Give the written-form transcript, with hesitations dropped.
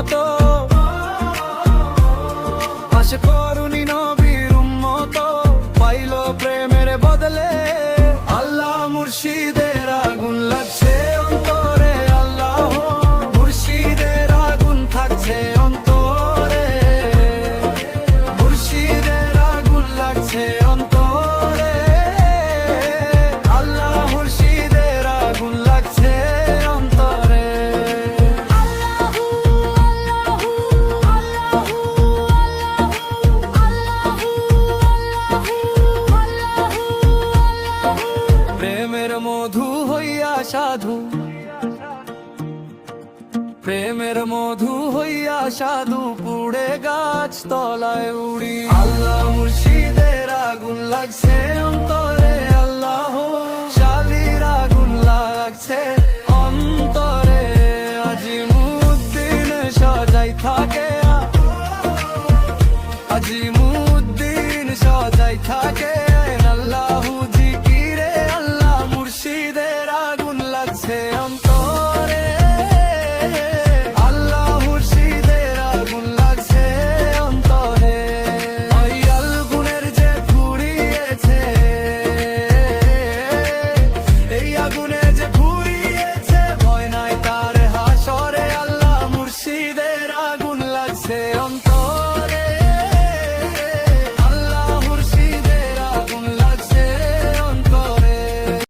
মতো, পাশে করুণী নবীর উম্মত, পাইল প্রেমের বদলে। আল্লাহ মুর্শিদের আগুন লাগছে অন্তরে, আল্লাহ মুর্শিদের আগুন থাকছে অন্তরে, মুর্শিদের আগুন লাগছে অন্তরে, আল্লাহ মুর্শিদের আগুন লাগছে অন্তরে। প্রেমের মধু হইয়া সাধু, প্রেমের মধু হইয়া সাধু, পুড়ে গাছ তলায় উড়ি। আল্লাহ মুর্শিদের আগুন লাগছে অন্তরে, আল্লাহ শালির আগুন লাগছে অন্তরে, আজিমুদ্দিন সাজাই থাকে